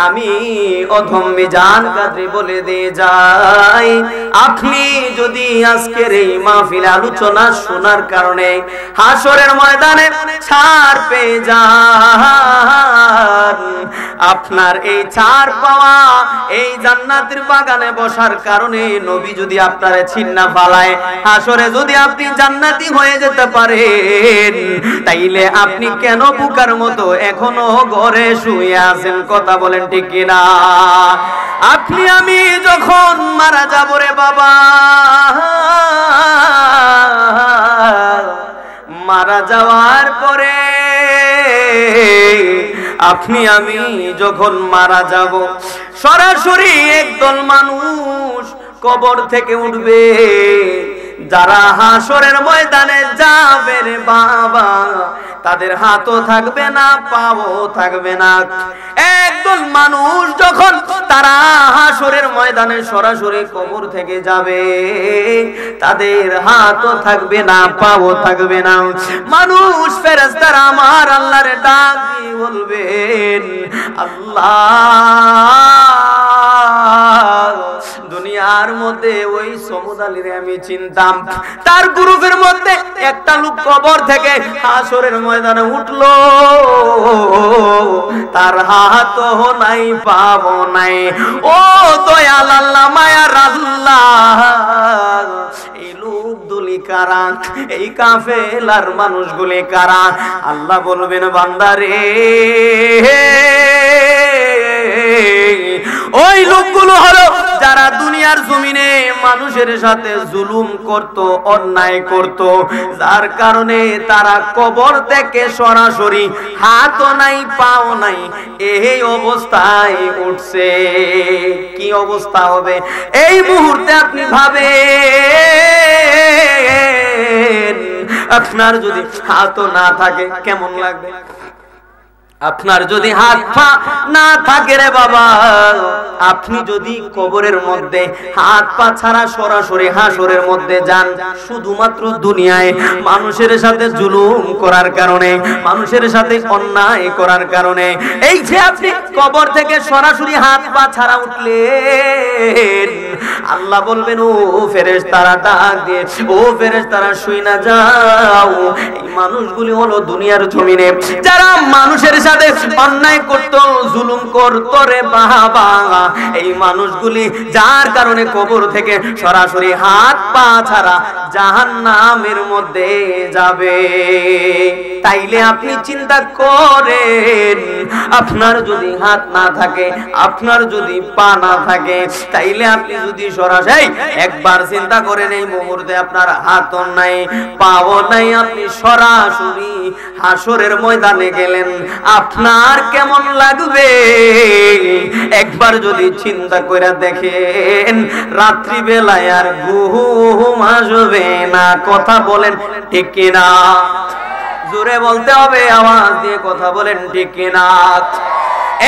আমি অধম মিজান কাদরি বলে দিয়ে যাই, আপনি যদি আজকের এই মাহফিল আলোচনা শোনার কারণে হাসরের ময়দানে ছাড় পেয়ে যান, আপনার এই ছাড় পাওয়া এই জান্নাতের বাগানে বসার কারণে নবী যদি আপনারে ছিন্না ফালায়, হাসরে যদি আপনি জান্নাতি হয়ে যেতে পারেন, তাইলে আপনি কেন বুকার মতো এখনো ঘরে শুয়ে আছেন? কথা বলেন ঠিক কিনা? আপনি আমি যখন মারা যাব রে বাবা, মারা যাওয়ার পরে আপনি আমি যখন মারা যাব, সরাসরি একদল মানুষ কবর থেকে উঠবে, যারা হাসরের ময়দানে যাবে রে বাবা, তাদের হাতও থাকবে না, পাও থাকবে না। একদল মানুষ যখন তারা হাসরের ময়দানে সরাসরি কবর থেকে যাবে, তাদের হাতও থাকবে না, পাও থাকবে না। মানুষ ফেরেশতারা আমার আল্লাহর ডাক দিয়ে বলবেন, আল্লাহ, দুনিয়ার মধ্যে ওই সমুদ আলীরে আমি চিনতাম, তার গ্রুপের মধ্যে একটা লোক কবর থেকে হাসরের ময়দানে উঠলো, তার হাতও নাই, পাও নাই। ও দয়াল আল্লাহ, মায়ার আল্লাহ, এই লোকগুলি কারা? এই কাফেলার মানুষগুলি কারা? আল্লাহ বলবেন, বান্দারে, ওই লোকগুলো হলো যারা দুনিয়ার জমিনে মানুষের সাথে জুলুম করত, অন্যায় করত, যার কারণে তারা কবর থেকে সরাসরি হাতও নাই, পাও নাই, এই অবস্থায় উঠছে। কি অবস্থা হবে এই মুহূর্তে আপনি ভাবেন? আপনার যদি হাতও না থাকে কেমন লাগবে? আপনার যদি হাত পা না থাকে রে বাবা, আপনি যদি কবরের মধ্যে হাত পা ছাড়া সরাসরি হাসরের মধ্যে যান, শুধুমাত্র দুনিয়ায় মানুষের সাথে জুলুম করার কারণে, মানুষের সাথে অন্যায় করার কারণে, এই যে আপনি কবর থেকে সরাসরি হাত পা ছাড়া উঠলেন, আল্লাহ বলবেন, ও ফেরেশতারা ডাক দিয়ে, ও ফেরেশতারা শুই না যাও, এই মানুষগুলি হলো দুনিয়ার জমিনে যারা মানুষের সাথে অন্যায় করত, জুলুম করত রে বাবা, এই মানুষগুলি যার কারণে কবর থেকে সরাসরি হাত পা ছাড়া জাহান্নামের মধ্যে যাবে। তাইলে আপনি চিন্তা করেন, আপনার যদি হাত না থাকে, আপনার যদি পা না থাকে, তাইলে আপনি যদি সরাসরি একবার চিন্তা করেন, এই মুহূর্তে আপনার হাতও নাই, পাও নাই, আপনি সরাসরি হাসরের ময়দানে গেলেন, আপনার কেমন লাগবে? একবার যদি চিন্তা করে দেখেন, রাত্রি বেলায় আর ঘুম আসবে না। কথা বলেন ঠিক কিনা? জোরে বলতে হবে, আওয়াজ দিয়ে কথা বলেন ঠিক কিনা?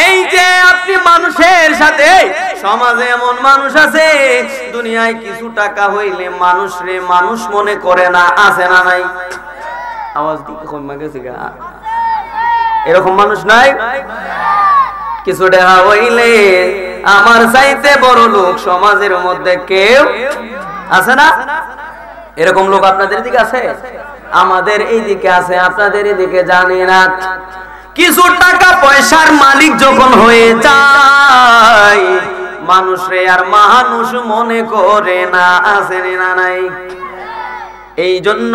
এই যে আপনি মানুষের সাথে, সমাজে এমন মানুষ আছে দুনিয়ায় কিছু টাকা হইলে মানুষরে মানুষ মনে করে না, আছে না নাই? আওয়াজ দিয়ে কমা গেছে গা? এরকম মানুষ নাই? কিছু টাকা হইলে আমার চাইতে বড় লোক সমাজের মধ্যে কেউ আছে না? এরকম লোক আপনাদের দিকে আছে? আমাদের এই দিকে আছে, আপনাদের এদিকে জানি না। কিছু টাকা পয়সার মালিক যখন হয়ে যায়, মানুষরে আর মানুষ মনে করে না, আছে না নাই? এই জন্য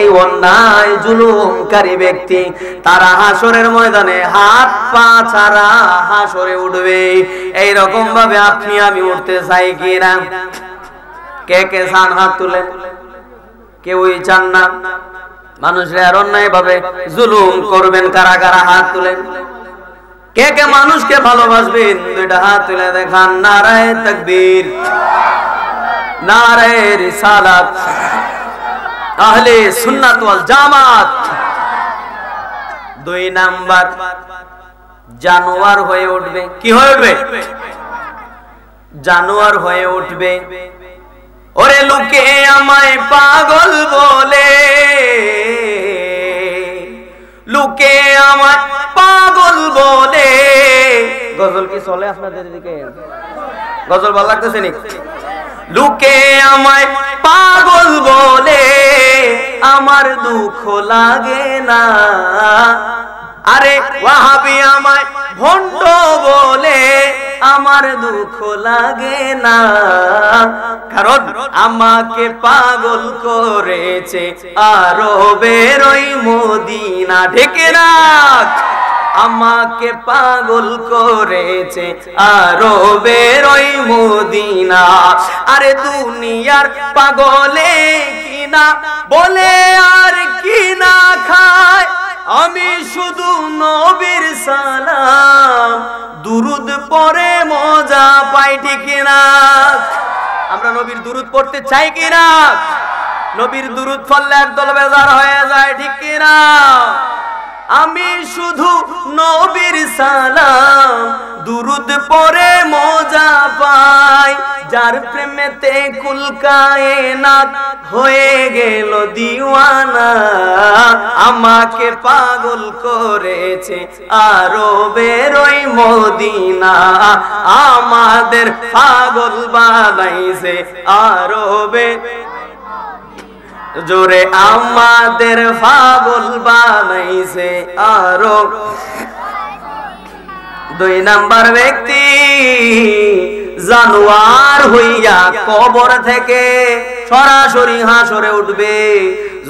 এই অন্যায় জুলুমকারী ব্যক্তি তারা হাসরের ময়দানে হাত পা ছাড়া হাসরে উঠবে। এই রকম ভাবে আপনি আমি উঠতে চাই কিনা? কে কে চান? হাত তুলেন। কেউই চান না। মানুষরা আর অন্যায় ভাবে জুলুম করবেন, কারা কারা? হাত তুলেন। কে কে মানুষকে ভালোবাসবেন? দুইটা হাত তুলে দেখান। নারায়ে তাকবীর, নারায়ে রিসালাত, আহলে সুন্নাত ওয়াল জামাত। 2 নাম্বার, জানোয়ার হয়ে উঠবে। কি হয়ে উঠবে? জানোয়ার হয়ে উঠবে। ওরে লোকে আমায় পাগল বলে, লোকে আমায় পাগল বলে, গজল কি চলে আপনাদের দিকে? গজল ভালো লাগতেছে নি? লোকে আমায় পাগল বলে আমার দুঃখ লাগে না, আরে ওয়াহাবি আমায় ভণ্ড বলে আমার দুঃখ লাগে না, কারণ আমাকে পাগল করেছে আরবের ওই মদিনা। ঢেকে না, আমাকে পাগল করেছে আরবের ওই মদিনা। আরে দুনিয়ার পাগলে কিনা বলে আর কিনা খায়, আমি শুধু নবীর সালাম দুরুদ পড়ে মজা পাই। ঠিক না? আমরা নবীর দুরুদ পড়তে চাই কিনা? নবীর দুরুদ পড়লে একদল বেজার হয়ে যায়। ঠিক কিনা? আমি শুধু নবীর সালাম দুরুদ পড়ে মজা পাই, যার প্রেমেতে কুল কায়নাত হয়ে গেল দিওয়ানা, আমাকে পাগল করেছে আরবের ওই মদিনা, আমাদের পাগল বানাইছে আরবের, জোরে আমাদের পাগল বানাইছে আরব। 2 নাম্বার ব্যক্তি জানোয়ার হইয়া কবর থেকে সরাসরি হাসরে উঠবে।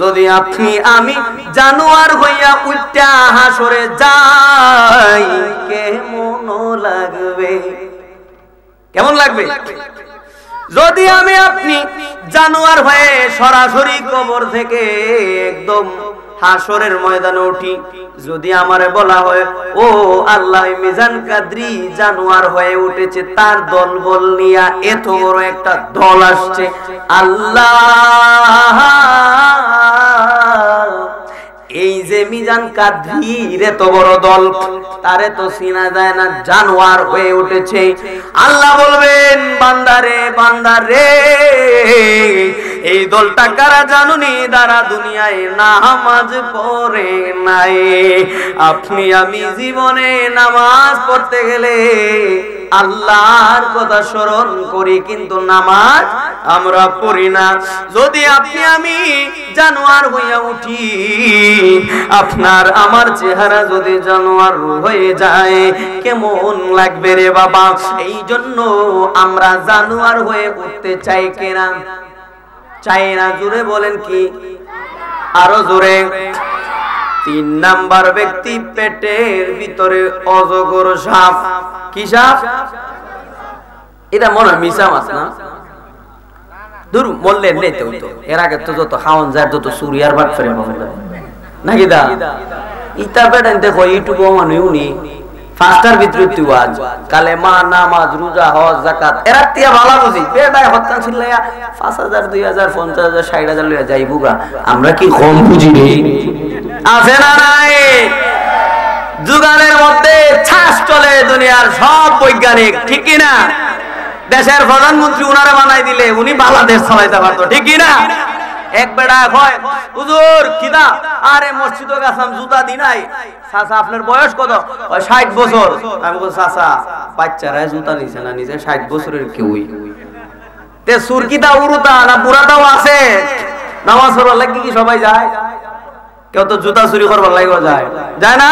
যদি আপনি আমি জানোয়ার হইয়া উঠা হাসরে যাই, কেমন লাগবে? কেমন লাগবে? যদি আমি আপনি জানোয়ার হয়ে সরাসরি কবর থেকে একদম হাসরের ময়দানে উঠি, যদি আমারে বলা হয় ও আল্লাহ মিজান কাদরি জানোয়ার হয়ে উঠেছে, তার দল বল নিয়া এত বড় একটা দল আসছে, আল্লাহ এই যে মিজান কাদরির এত বড় দল, তারে তো চিনা যায় না, জানোয়ার হয়ে উঠেছে। আল্লাহ বলবেন বান্দারে বান্দারে এই দলটা কারা জানুনি? যারা দুনিয়ায় নামাজ পড়ে নাই। আপনি আমি জীবনে নামাজ পড়তে গেলে আল্লাহর কথা স্মরণ করি, কিন্তু নামাজ আমরা পড়ি না। যদি আপনি আমি জানোয়ার হইয়া উঠি, আপনার আমার চেহারা যদি জানোয়ার হয়ে যায়, কেমন লাগবে রে বাবা? এই জন্য আমরা জানোয়ার হয়ে উঠতে চাই কিনা? চাই না? জোরে বলেন কি? আরো জোরে। 3 নাম্বার ব্যক্তি পেটের ভিতরে অজগর সাপ। কি সাপ? এটা মনে হয় মিশা মাছ না? দূর বললেন নেই তো, এর আগে তো যত খাওয়ান যায় তত সুরিয়ার বাট ফেরে নাকি দা ইতা বেটা দেখো ইউটিউব মানে উনি 5টার ভিতরে তুই আজ কালেমা নামাজ রোজা হজ যাকাত এরা তিয়া ভালো বুঝি বেটায় হত্যা ছিলায়া 5000 2000 50000 60000 লইয়া যাইবুগা, আমরা কি কম বুঝি রে? আছে না নাই? যুগানের মধ্যে ছাস চলে দুনিয়ার সব বৈজ্ঞানিক, ঠিক কি না? দেশের প্রধানমন্ত্রী উনারে বানাই দিলে উনি বাংলাদেশ চালাইতে পারতো, ঠিক কি না? এক বেড়া কয় হুজুর কিদা, আরে মসজিদে গেছাম জুতা দি নাই। চাচা আপনার বয়স কত? 60 বছর। আমি বল চাচা বাচ্চারা জুতা নিছে না নিছে 60 বছরের কেউই তে সুরকিদা উরুতা না বুড়াটাও আছে। নামাজ পড়বার লাগি কি সবাই যায়? কেউ তো জুতা চুরি করবার লাগি যায়, যায় না?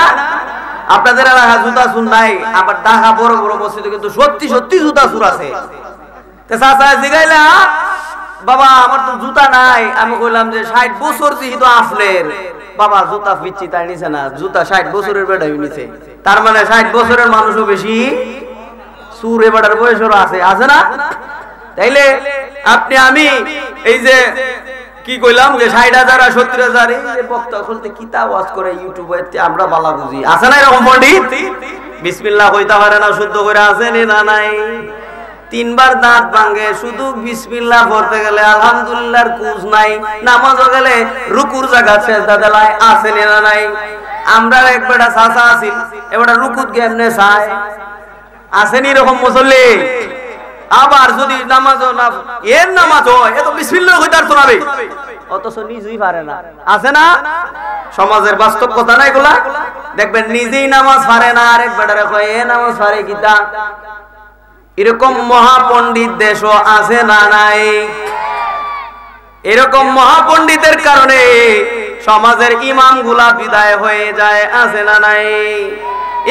আপনাদের এলাকা জুতা চুর নাই, আবার ঢাকা বড় বড় মসজিদে কিন্তু সত্যি সত্যি জুতা চুর আছে। তে চাচা জিগাইলা বাবা আমার তো জুতা নাই। আমি কইলাম যে 60 বছর যেহেতু আপনার বাবা জুতা পিচ্ছি তাই নিছে না, জুতা 60 বছরের বেড়াই নিছে, তার মানে 60 বছরের মানুষও বেশি চুর এ বেড়ার বয়সেরও আছে, আছে না? তাইলে আপনি আমি এই যে কি কইলাম যে 60,000 আর 70,000 এই যে বক্তা খুলতে কিতাব ওয়াজ করে ইউটিউবে আমরা বালা বুঝি, আছে না এরকম পণ্ডিত? বিসমিল্লাহ কইতে পারে না, শুদ্ধ করে আছে না নাই? 3 বার দাঁত ভাঙে, শুধু বিসমিল্লাহ পড়তে গেলে আলহামদুলিল্লাহর কুজ নাই, নামাজও গেলে রুকুর জায়গা সেজদা দেলায় আছে না নাই? আমরা একবারটা চাচা আছি এবারটা রুকুত কেমনে চায়, আসেনি এরকম মুসল্লি? আবার যদি নামাজও না এর নামাজ হয় এত বিসমিল্লাহ কইতে পারতো না রে, অথচ নিজেই পারে না, আছে না? সমাজের বাস্তব কথা না এগুলা? দেখবেন নিজেই নামাজ পারে না, আরেক বেটারে কয় এ নামাজ পারে কিতা। এরকম মহাপণ্ডিত দেশও আছে না নাই? এরকম মহাপণ্ডিতের কারণে সমাজের ইমাম গুলা বিদায় হয়ে যায়, আছে না নাই?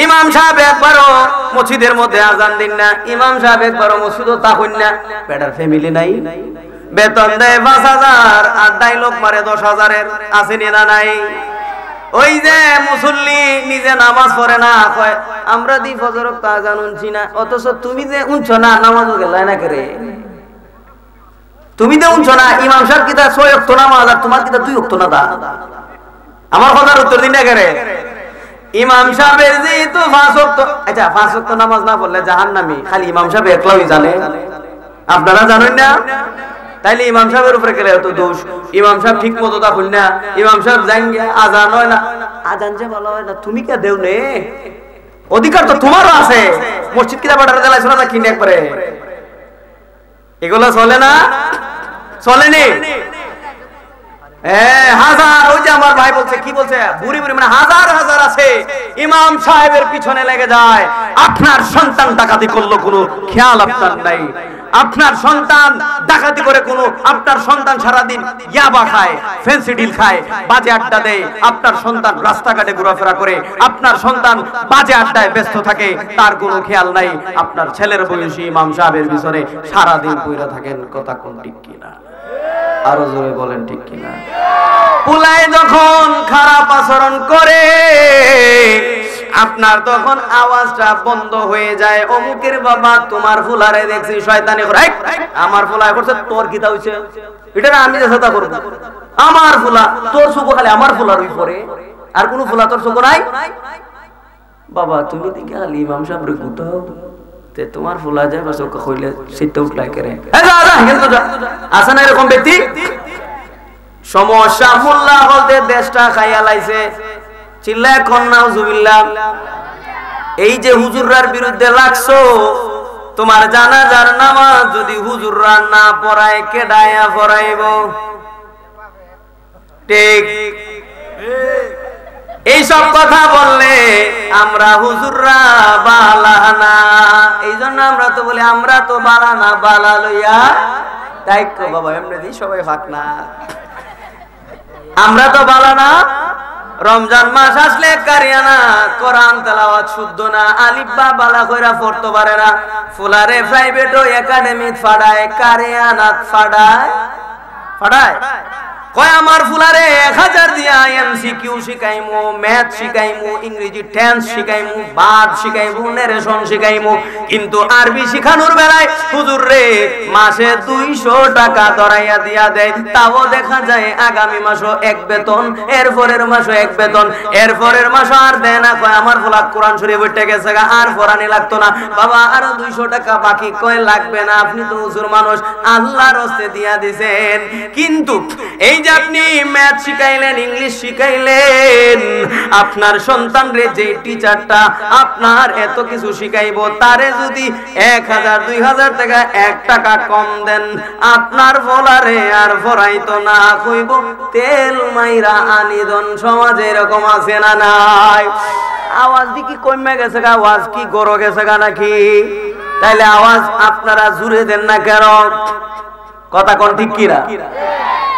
ইমাম সাহেব একবারও মসজিদের মধ্যে আজান দিন না, ইমাম সাহেব একবারও মসজিদও তাকুন না। বেটার ফ্যামিলি নাই, বেতন দেয় 5,000 আর ডাইলগ মারে 10,000-এর, আছে না নাই? ওই যে মুসল্লি নিজে নামাজ পড়ে না, কয় আমরা দি ফজর ওয়াক্ত আজান উনছি না, অথচ তুমি যে উনছো না নামাজও গেলাই না করে। তুমি যে উনছো না, ইমাম সাহেব কিতা 6 ওয়াক্ত নামাজ আর তোমার কিতা 2 ওয়াক্ত না দা। আমার কথার উত্তর দিন না করে। ইমাম সাহেবের যেহেতু 5 ওয়াক্ত, আচ্ছা 5 ওয়াক্ত নামাজ না পড়লে জাহান্নামী, খালি ইমাম সাহেব একলাই জানে, আপনারা জানেন না? তাইলে ইমাম সাহেবের উপরে গেলে এত দোষ। ইমাম সাহেব ঠিক মতো থাকুন না, ইমাম সাহেব জানগে আজান হয় না, আজান যে ভালো হয় না, তুমি কে দেও নে? অধিকার তো তোমারও আছে। মসজিদ কিনা বাটার দেলাই শোনা কিনে একবারে, এগুলো চলে না? চলেনি? হাজার, ওই যে আমার ভাই বলছে, কি বলছে, বুড়ি বুড়ি মানে হাজার হাজার আছে ইমাম সাহেবের পিছনে লেগে যায়। আপনার সন্তান ডাকাতি করলো কোনো খেয়াল আপনার নাই। আপনার সন্তান ডাকাতি করে কোনো, আপনার সন্তান সারাদিন ইয়াবা খায়, ফেন্সিডিল খায়, বাজে আড্ডা দেয়, আপনার সন্তান রাস্তাঘাটে ঘোরাফেরা করে, আপনার সন্তান বাজে আড্ডায় ব্যস্ত থাকে, তার কোনো খেয়াল নাই। আপনার ছেলের বয়সী ইমাম সাহেবের পিছনে সারাদিন পইরা থাকেন। কথা কোন ঠিক কিনা? আরো জোরে বলেন ঠিক কিনা? পুলায় যখন খারাপ আচরণ করে আপনার তখন আওয়াজটা বন্ধ হয়ে যায়। অমুকের বাবা তোমার ফুলারে দেখছি শয়তানি করে, আমার ফুলায় করছে, তোর কিতা হইছে? এটা না আমি যে কথা করব, আমার ফুলা, তোর চোখ খালি আমার ফুলার উপরে, আর কোন ফুলা তোর চোখ নাই? বাবা তুমি দেখি খালি ইমাম সাহেব রে গুতাও, তে তোমার ফুলা যায় বা চোখ কইলে সিটটা উঠলাই করে। আছে না এরকম ব্যক্তি? সমস্যা মোল্লা বলতে দেশটা খাইয়া লাইছে, চিল্লায় কোন নাউজুবিল্লাহ। এই যে হুজুররার বিরুদ্ধে লাগছো, তোমার জানাজার নামাজ যদি হুজুররা না পড়ায় কেডায়া পড়াইব? ঠিক এই সব কথা বললে আমরা হুজুররা বালানা, এই জন্য আমরা তো বলি আমরা তো বালানা, বালা লইয়া দায়িত্ব। বাবা এমনি সবাই ফাঁক না, আমরা তো বালানা। রমজান মাস আসলে কারিয়ানা, কোরআন তেলাওয়াত শুদ্ধ না, আলিফ বা বালা কইরা পড়তে পারে না, ফুলারে প্রাইভেট ও একাডেমি ফাড়ায়, কারিয়ানাত ফাড়ায় ফাড়ায়। কয় আমার ফুলারে 1000 দিয়া এমসিকিউ শিখাইমু, ম্যাথ শিখাইমু, ইংরেজি টেন্স শিখাইমু, বাদ শিখাইমু, নারেশন শিখাইমু, কিন্তু আরবি শিখানোর বেলায় হুজুর রে মাসে 200 টাকা ধরাইয়া দিয়া দেয়। তাও দেখা যায় আগামী মাসও এক বেতন, এরপরের মাসও এক বেতন, এরপরের মাসও আর দেয় না। কয় আমার ফুলা কোরআন শরীফ উঠে গেছে, আর পড়ানি লাগতো না। বাবা আরো 200 টাকা বাকি। কয় লাগবে না, আপনি তো হুজুর মানুষ, আল্লাহর হস্তে দিয়া দিবেন। কিন্তু এই যে আপনি ম্যাথ শিখাইলেন, ইংলিশ শিখাইলেন, আপনার সন্তান রে যে টিচারটা আপনার এত কিছু শিখাইবো, তারে যদি 1000 2000 টাকা 1 টাকা কম দেন, আপনার ফলারে আর ফরাইতো না, কইব তেল মাইরা আনিদন। সমাজে এরকম আছে না নাই? আওয়াজ দি কি কমে গেছে গা? আওয়াজ কি গড় গেছে গা নাকি? তাইলে আওয়াজ আপনারা জুড়ে দেন না কেন? কথা কোন ঠিক কিনা?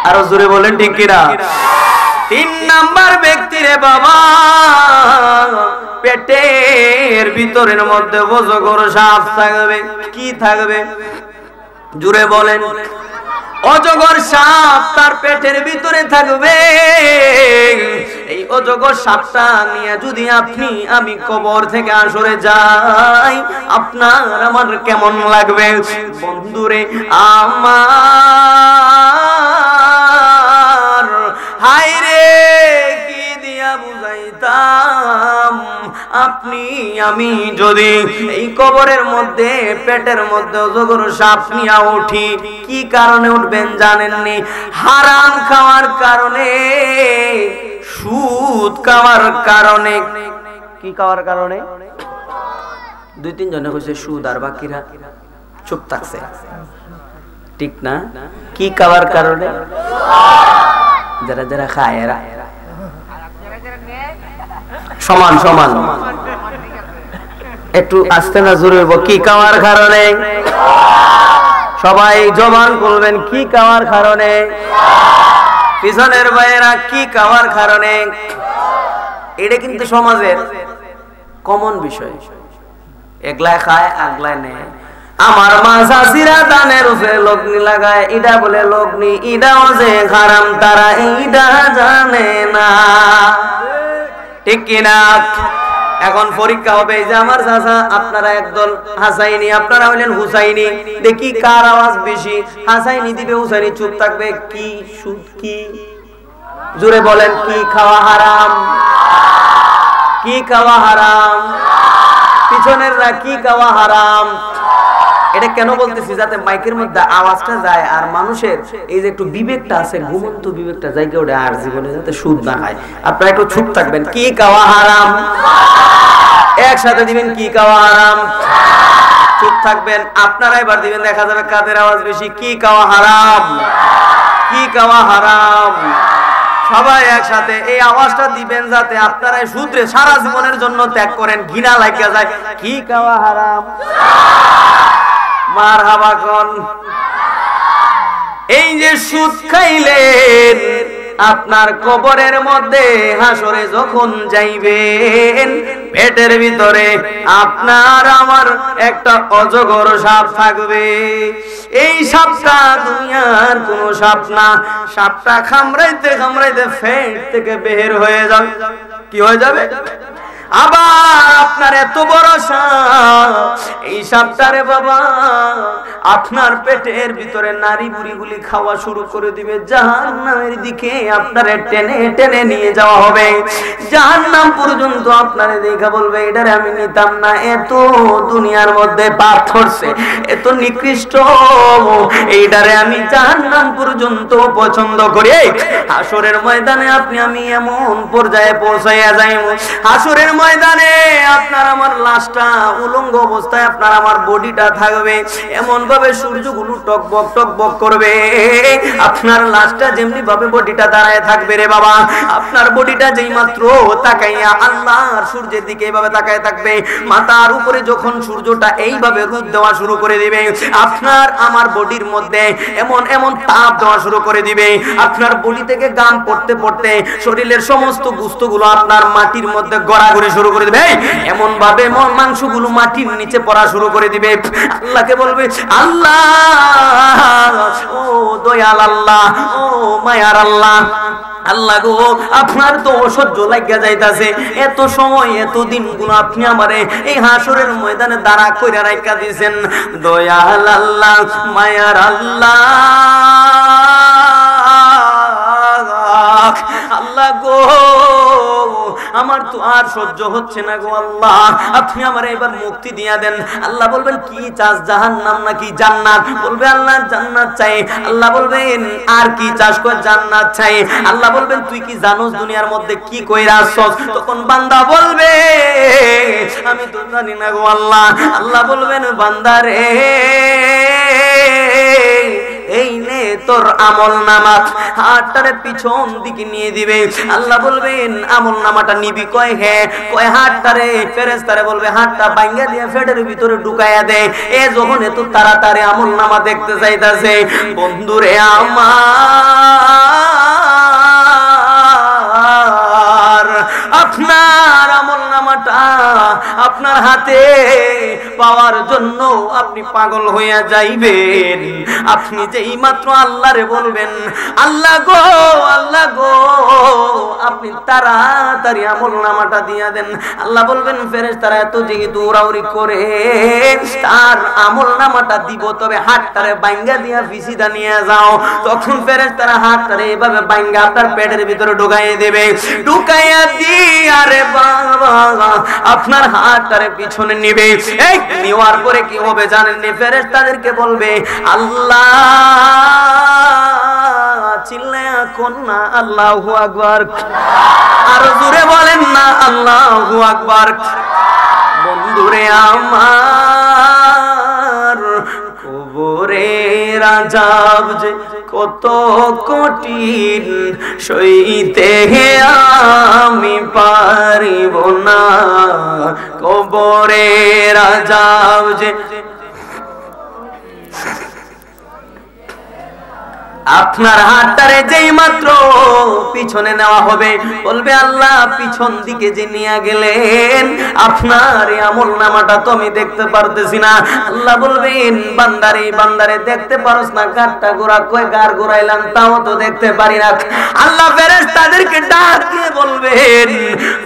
আরো জোরে বলেন ঠিক কিনা? 3 নাম্বার ব্যক্তি রে বাবা, পেটের ভিতরের মধ্যে অজগর সাপ থাকবে। কি থাকবে? জোরে বলেন। অজগর সাপ তার পেটের ভিতরে থাকবে। এই অজগর সাপটা নিয়ে যদি আপনি আমি কবর থেকে আসরে যাই, আপনার আমার কেমন লাগবে? বন্ধুরে আমার, হায় রে কি দিয়া বুঝাইতাম, আপনি আমি যদি এই কবরের মধ্যে পেটের মধ্যে অজগর সাপ নিয়ে উঠি, কি কারণে উঠবেন জানেননি? হারাম খাওয়ার কারণে, সুদ খাওয়ার কারণে। কি খাওয়ার কারণে? 2-3 জনে কইছে সুদ, আর বাকিরা চুপ থাকছে, ঠিক না? কি খাওয়ার কারণে? যারা যারা খায় এরা সমান সমান, একটু আস্তে না জোরে বলবো, কি খাওয়ার কারণে? সবাই জবান করবেন, কি খাওয়ার কারণে? পিছনের ভাইয়েরা, কি খাওয়ার কারণে? এটা কিন্তু সমাজের কমন বিষয়, একলা খায় আগলা নেয়। আমার মা শাশিরা দানের উপরে লগ্নি লাগায়, ইডা বলে লগ্নি, ইডাও যে হারাম তারা ইডা জানে না, ঠিক কিনা? এখন পরীক্ষা হবে, যে আমার চাচা আপনারা একদল হাসাইনি, আপনারা হইলেন হুসাইনি, দেখি কার আওয়াজ বেশি। হাসাইনি দিবে, হুসাইনি চুপ থাকবে। কি সুদ? কি জোরে বলেন, কি খাওয়া হারাম? কি খাওয়া হারাম? পিছনের না, কি খাওয়া হারাম? এটা কেন বলতেছি? যাতে মাইকের মধ্যে আওয়াজটা যায় আর মানুষের এই যে একটু বিবেকটা আছে, ঘুমন্ত বিবেকটা জায়গা ওঠে, আর জীবনে যাতে সুদ না হয়। আপনারা একটু চুপ থাকবেন, কি খাওয়া হারাম? একসাথে দিবেন, কি খাওয়া হারাম? চুপ থাকবেন। আপনারা এবার দিবেন, দেখা যাবে কাদের আওয়াজ বেশি। কি খাওয়া হারাম? কি খাওয়া হারাম? সবাই একসাথে এই আওয়াজটা দিবেন, যাতে আপনারা সুদরে সারা জীবনের জন্য ত্যাগ করেন, ঘৃণা লাগিয়া যায়। কি খাওয়া হারাম? মারহাবা কোন। এই যে সুদ খাইলেন, আপনার কবরের মধ্যে হাসরে যখন যাইবেন, পেটের ভিতরে আপনার আমার একটা অজগর সাপ থাকবে। এই সাপটা দুনিয়ার কোন সাপ না, সাপটা কামড়াইতে কামড়াইতে পেট থেকে বের হয়ে যাবে। কি হয়ে যাবে? আবার আপনার এত বড় সাপ, এই সাপটারে বাবা আপনার পেটের ভিতরে নারী বুড়িগুলি খাওয়া শুরু করে দিবে। জাহান্নামের দিকে আপনারে টেনে টেনে নিয়ে যাওয়া হবে। জাহান্নাম পর্যন্ত আপনারে দেখা বলবে, এটারে আমি নিতাম না, এত দুনিয়ার মধ্যে পাপ করছে, এত নিকৃষ্ট, এইটারে আমি জাহান্নাম পর্যন্ত পছন্দ করি। হাসরের ময়দানে আপনি আমি এমন পর্যায়ে পৌঁছাইয়া যাইব, হাসরের ময়দানে আপনার আমার লাশটা উলঙ্গ অবস্থায়, আপনার আমার বডিটা থাকবে, এমন ভাবে সূর্যগুলো টকবক টকবক করবে। আপনার লাশটা যেমনি ভাবে বডিটা দাঁড়ায় থাকবে রে বাবা, আপনার বডিটা যেই মাত্র তাকাইয়া আল্লাহর সূর্যের দিকে এইভাবে তাকায় থাকবে, মাথার উপরে যখন সূর্যটা এইভাবে রোদ দেওয়া শুরু করে দিবে, আপনার আমার বডির মধ্যে এমন এমন তাপ দেওয়া শুরু করে দিবে, আপনার বডি থেকে ঘাম পড়তে পড়তে শরীরের সমস্ত গোশতগুলো আপনার মাটির মধ্যে গড়াগড়ি শুরু করে দিবে, এমন ভাবে মাংসগুলো মাটির নিচে পড়া শুরু করে দিবে। আল্লাহকে বলবে, আল্লাহ, ও দয়াল আল্লাহ, ও মায়ার আল্লাহ, আল্লাহ গো, আপনার তো অসহ্য লাগিয়া যাইতাছে, এত সময় এত দিনগুলো আপনি আমারে এই হাসরের ময়দানে দাঁড়া কইরা রাইখা দিয়েছেন। দয়াল আল্লাহ, মায়ার আল্লাহ, আল্লাহ গো, আমার তো আর সহ্য হচ্ছে না গো আল্লাহ, আপনি আমার এবার মুক্তি দিয়া দেন। আল্লাহ বলবেন, কি চাস, জাহান্নাম নাকি জান্নাত? বলবে আল্লাহ জান্নাত চাই। আল্লাহ বলবেন, আর কি চাস? কই জান্নাত চাই। আল্লাহ বলবেন, তুই কি জানোস দুনিয়ার মধ্যে কি কইরা আসছস? তখন বান্দা বলবে, আমি তো জানি না গো আল্লাহ। আল্লাহ বলবেন, বান্দা রে, এই নে তোর আমল নামা। হাতটারে পিছন দিকে নিয়ে দিবে। আল্লাহ বলবেন, আমল নামাটা নিবি? কয় হ্যাঁ। কয় হাতটারে, ফেরেশতারে বলবে হাতটা ভাঙিয়া দিয়ে পেটের ভিতরে ঢুকাইয়া দে। এ যখন এত তাড়াতাড়ি আমল নামা দেখতে চাইতাছে, বন্ধুরে আমার, আপনার আমল নামাটা আপনার হাতে পাওয়ার জন্য আপনি পাগল হইয়া যাইবেন। আপনি যেই মাত্র আল্লাহরে বলবেন, আল্লাহ গো, আল্লাহ গো, আপনি তাড়াতাড়ি আমল নামাটা দিয়া দেন। আল্লাহ বলবেন, ফেরেশতারা এত যেই দৌড়াউড়ি করে তার আমল নামাটা দিব, তবে হাতটারে বাইঙ্গা দিয়া ফিসিদা নিয়ে যাও। তখন ফেরেশতারা হাতটারে এভাবে বাইঙ্গা আপনার পেটের ভিতরে ঢুকাইয়ে দেবে। ঢুকাইয়া দিয়া রে বাবা আপনার হাতটারে পিছনে নিবে। এই নেওয়ার পরে কি হবে জানেন? ফেরেশতাদেরকে বলবে, আল্লাহ, চিল্লায়া কোন না আল্লাহু আকবার, আর জোরে বলেন না আল্লাহু আকবার। বন্ধুরে আমার, কবরের আযাব যে কত কঠিন সইতে আমি পারিব না, কবরের আযাব যে আপনার হাতটারে যেই মাত্র পিছনে নেওয়া হবে, বলবে আল্লাহ পিছন দিকে যে নিয়ে গেলেন আপনার আমল নামাটা তো আমি দেখতে পারতেছি না। আল্লাহ বলবেন বান্দারে বান্দারে দেখতে পারোস না, গাড়টা গোড়া কই গাড় গোড়াইলাম তাও তো দেখতে পারি না। আল্লাহ ফেরেশতাদেরকে ডাক দিয়ে বলবেন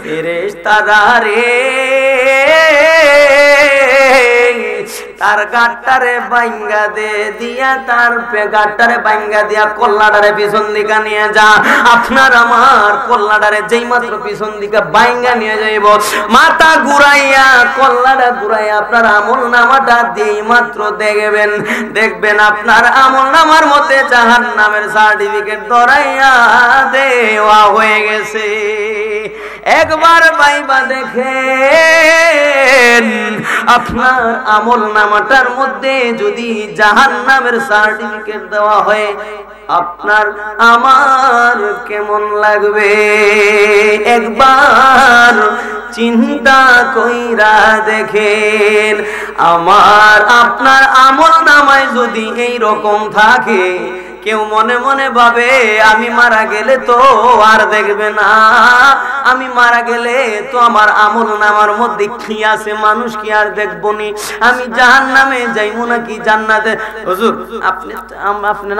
ফেরেশতারা রে তার গাড়টারে বাইঙ্গা দে দিয়া, তার গাড়টারে বাইঙ্গা দিয়া কল্লাটারে পিছন দিকে নিয়ে যা। আপনার আমার কল্লাটারে যেই মাত্র পিছন দিকে বাইঙ্গা নিয়ে যাইব, মাথা ঘুরাইয়া কল্লাটা ঘুরাইয়া আপনার আমল নামাটা যেই মাত্র দেখবেন আপনার আমল নামার মধ্যে জাহান্নামের সার্টিফিকেট ধরাইয়া দেওয়া হয়ে গেছে। একবার বাইবা দেখেন আপনার আমল নামাটার মধ্যে যদি জাহান্নামের সার্টিফিকেট দেওয়া হয় আপনার আমার কেমন লাগবে একবার চিন্তা কইরা দেখেন। আমার আপনার আমল নামায় যদি এই রকম থাকে, কেউ মনে মনে ভাবে আমি মারা গেলে তো আর দেখবে না, আমি মারা গেলে তো আমার আমল নামার মধ্যে কি আছে মানুষ কি আর দেখবনি, আমি জাহান্নামে যাইবো নাকি জান্নাতে। হুজুর আপনি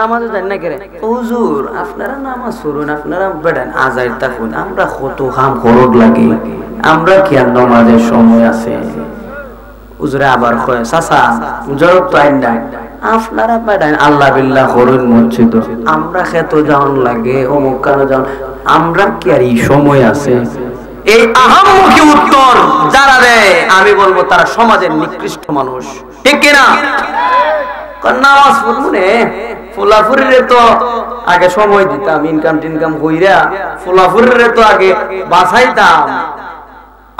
নামাজে যান না কেরে? হুজুর আপনারা নামাজ পড়ুন, আপনারা বেড়ান আজাইর থাকুন, আমরা কত কাম করদ লাগে, আমরা কি আর নামাজের সময় আছে? হুজুরে আবার কয় চাচা হুজুর তো আইন নাই, আপনারা বেড়ান আল্লাহ বিল্লাহ করুন মসজিদ, আমরা খেত যাওয়ান লাগে অমুক কারো যাওয়ান, আমরা কি আর এই সময় আছে? এই আহাম্মকি উত্তর যারা দেয় আমি বলবো তারা সমাজের নিকৃষ্ট মানুষ, ঠিক কিনা? নামাজ পড়বো ফুলাফুরিরে তো আগে সময় দিতাম, ইনকাম টিনকাম কইরা ফুলাফুরিরে তো আগে বাঁচাইতাম।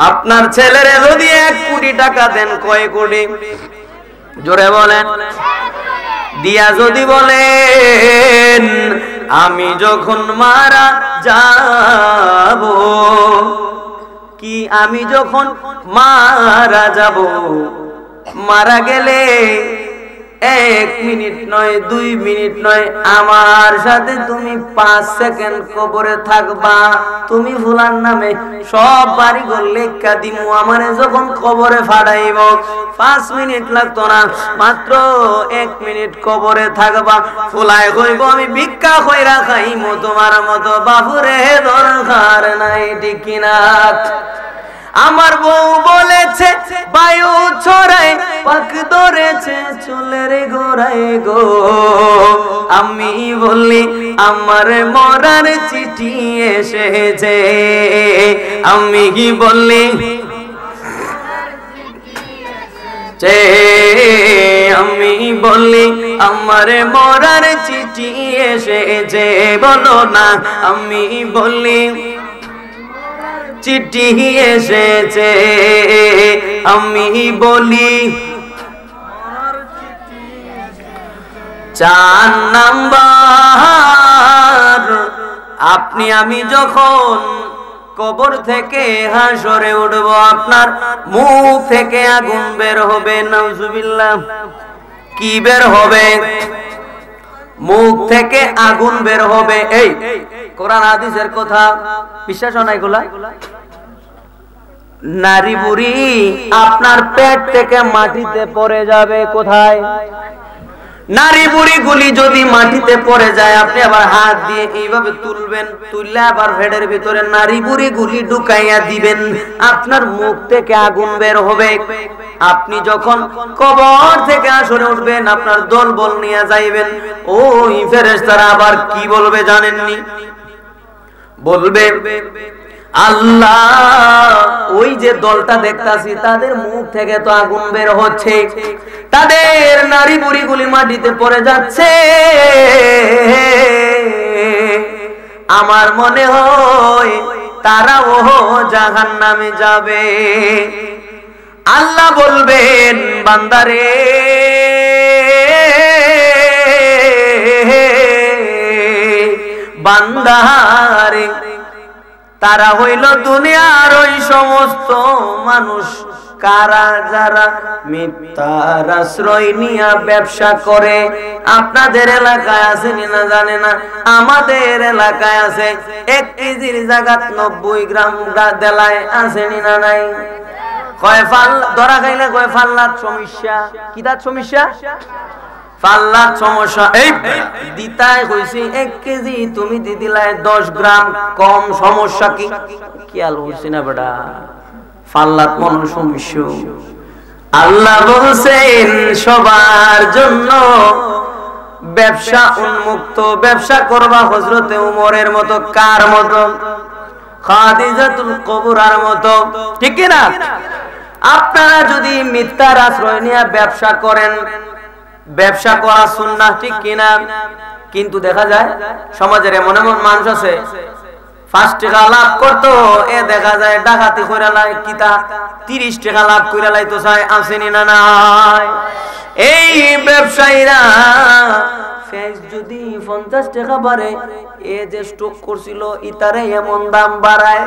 আপনার ছেলেরে যদি 1 কোটি টাকা দেন, কয় কোটি জোরে বলেন, দিয়া যদি বলেন আমি যখন মারা যাব, কি আমি যখন মারা যাব, মারা গেলে 1 মিনিট নয় 2 মিনিট নয় আমার সাথে তুমি 5 সেকেন্ড কবরে থাকবা, তুমি ফুলার নামে সব বাড়ি ঘর লেখা দিমু, আমারে যখন কবরে ফাড়াইব 5 মিনিট লাগতো না, মাত্র 1 মিনিট কবরে থাকবা। ফুলায় কইব আমি ভিক্ষা কইরা খাইমু তোমার মতো, বাবুরে দরকার নাই, ঠিক কিনা? আমার বউ বলেছে বায়ু ছড়ায় পাক ধরেছে চুলের গোড়ায় গো, আমি বলি আমার মরার চিঠি এসেছে, আমি কি বললি আমি বলি আমার মরার চিঠি এসেছে, বলো না আমি বলি চিঠি এসেছে, আমি বলি 4 নাম্বার আপনি আমি যখন কবর থেকে হাসরে উঠবো আপনার মুখ থেকে আগুন বের হবে, নাউজুবিল্লাহ। কি বের হবে? মুখ থেকে আগুন বের হবে। এই কোরআন হাদিসের কথা, বিশ্বাস হয় না এগুলা? নারী বুড়ি আপনার পেট থেকে মাটিতে পড়ে যাবে, কোথায়? নারী বুড়ি গুলি যদি মাটিতে পড়ে যায় আপনি আবার হাত দিয়ে এইভাবে তুলবেন, তুললে আবার পেটের ভিতরে নারী বুড়ি গুলি ঢুকাইয়া দিবেন, আপনার মুখ থেকে আগুন বের হবে। আপনি যখন কবর থেকে আসরে উঠবেন আপনার দলবল নিয়ে যাইবেন, ওই ফেরেশতারা আবার কি বলবে জানেননি? বলবে আল্লাহ ওই যে দলটা দেখতাছি তাদের মুখ থেকে তো আগুন বের হচ্ছে, তাদের নারী বুড়ি গুলি মাটিতে পড়ে যাচ্ছে, আমার মনে হয় তারা ও জাহান্নামে যাবে। আল্লাহ বলবেন বান্দারে বান্দারে তারা হইল দুনিয়ার ওই সমস্ত মানুষ কারা যারা মিথ্যার আশ্রয় নিয়ে ব্যবসা করে। আপনাদের এলাকায় আছে না জানে না, আমাদের এলাকায় আছে 1 কেজির জায়গাত 90 গ্রাম দেলায় আছে না নাই? কয় ফাল ধরা খাইলে কয় ফাল্লার সমস্যা, কি তার সমস্যা? ফাল্লার সমস্যা। এই দিতাই হইছে 1 কেজি, তুমি দিদিলাই 10 গ্রাম কম, সমস্যা কি? খেয়াল হইছে না বেটা? ফাল্লাত মন সমস্যা। আল্লাহ বলছেন সবার জন্য ব্যবসা উন্মুক্ত, ব্যবসা করবা হযরতে উমরের মতো, কার মতো? খাদিজাতুল কুবরার মতো, ঠিক কি না? আপনারা যদি মিথ্যার আশ্রয় নিয়ে ব্যবসা করেন, ব্যবসা করা সুন্নাহ, ঠিক কিনা? কিন্তু দেখা যায় সমাজের এমন এমন মানুষ আছে 5 টাকা লাভ করতো, এ দেখা যায় ডাকাতি কইরা লাই, কিতা 30 টাকা লাভ কইরা লাইতো চাই, আসেনি না নাই? এই ব্যবসায়ীরা ফেস যদি 50 টাকা বাড়ে, এ যে স্টক করছিল ইতারে এমন দাম বাড়ায়,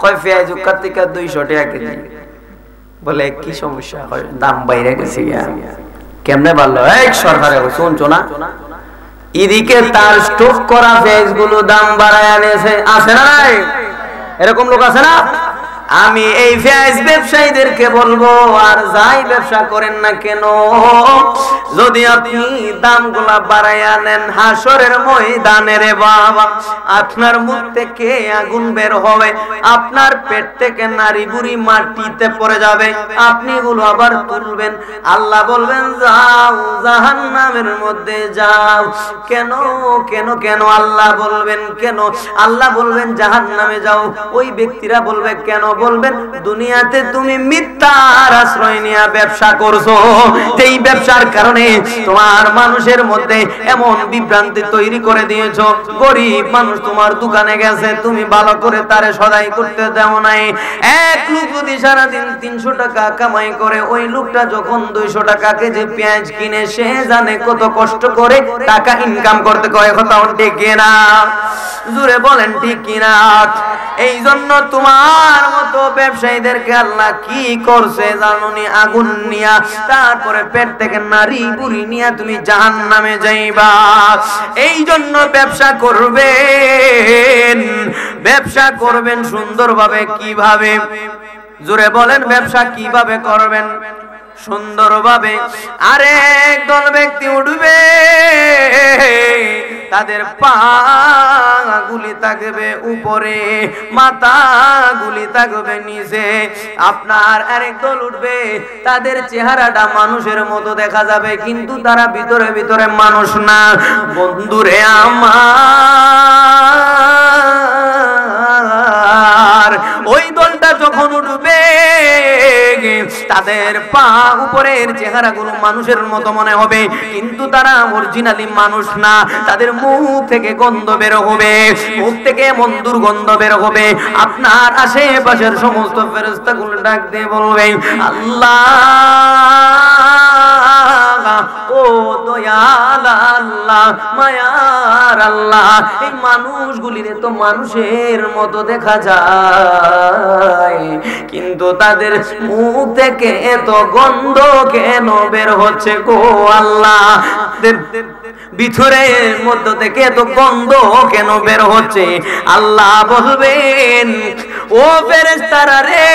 কয় পেঁয়াজ কার্তিকা 200 টাকা কেজি। বলে কি সমস্যা? হয় দাম বাইরে গেছে, কেমনে বাড়লো? এই সরকারে শুনছো না, এদিকে তার স্টক করা পেঁয়াজ গুলো দাম বাড়ায় আনেছে, আছে না নাই? এরকম লোক আছে না? আমি এই পেঁয়াজ ব্যবসায়ীদেরকে বলবো, আর যাই ব্যবসা করেন না কেন, যদি আপনি দামগুলা বাড়াইয়া নেন, হাসরের ময়দানে রে বাবা আপনার মুখ থেকে আগুন বের হবে, আপনার পেট থেকে নারী বুড়ি মাটিতে পড়ে যাবে, আপনি এগুলো আবার তুলবেন, আল্লাহ বলবেন যাও জাহান্নামের মধ্যে যাও। কেন কেন কেন? আল্লাহ বলবেন কেন? আল্লাহ বলবেন জাহান্নামে যাও। ওই ব্যক্তিরা বলবে কেন? বলবেন দুনিয়াতে তুমি মিথ্যার আশ্রয় নিয়ে ব্যবসা করছো, যেই ব্যবসার কারণে তোমার মানুষের মধ্যে এমন বিভ্রান্তি তৈরি করে দিয়েছো। গরিব মানুষ তোমার দোকানে গেছে, তুমি ভালো করে তারে সদাই করতে দাও নাই। এক লোক যদি সারাদিন 300 টাকা কামাই করে, ওই লোকটা যখন 200 টাকা কেজি পেঁয়াজ কিনে, সে জানে কত কষ্ট করে টাকা ইনকাম করতে। কয় কথা ঠিক কিনা? জোরে বলেন ঠিক কিনা? এই জন্য তোমার মতো ব্যবসায়ীদেরকে আল্লাহ কি করছে জানোনি? আগুন নিয়া, তারপরে পেট থেকে নারী বুড়ি নিয়া তুমি জাহান্নামে যাইবা। এই জন্য ব্যবসা করবেন, ব্যবসা করবেন সুন্দরভাবে। কিভাবে? জোরে বলেন, ব্যবসা কিভাবে করবেন? সুন্দরভাবে। আরেক দল ব্যক্তি উঠবে, তাদের পা গুলি থাকবে উপরে, মাথা গুলি থাকবে নিচে। আপনার আরেক দল উঠবে, তাদের চেহারাটা মানুষের মতো দেখা যাবে, কিন্তু তারা ভিতরে ভিতরে মানুষ না। বন্ধুরে আমার, ওই দলটা যখন উঠবে, তাদের পা উপরের চেহারাগুলো মানুষের মতো মনে হবে, কিন্তু তারা অরিজিনালি মানুষ না। তাদের মুখ থেকে গন্ধ বের হবে, মুখ থেকে এমন দুর্গন্ধ বের হবে, আপনার আশেপাশের সমস্ত ফেরেশতাগুলো ডাক দিয়ে বলবে আল্লাহ, ও দয়াল আল্লাহ, মায়ার আল্লাহ, এই মানুষগুলিরে তো মানুষের মতো দেখা যায়, কিন্তু তাদের মুখ থেকে এত গন্ধ কেন বের হচ্ছে গো আল্লাহ? ভিতরের মধ্য থেকে এত গন্ধ কেন বের হচ্ছে? আল্লাহ বলবেন, ও ফেরেশতারা রে,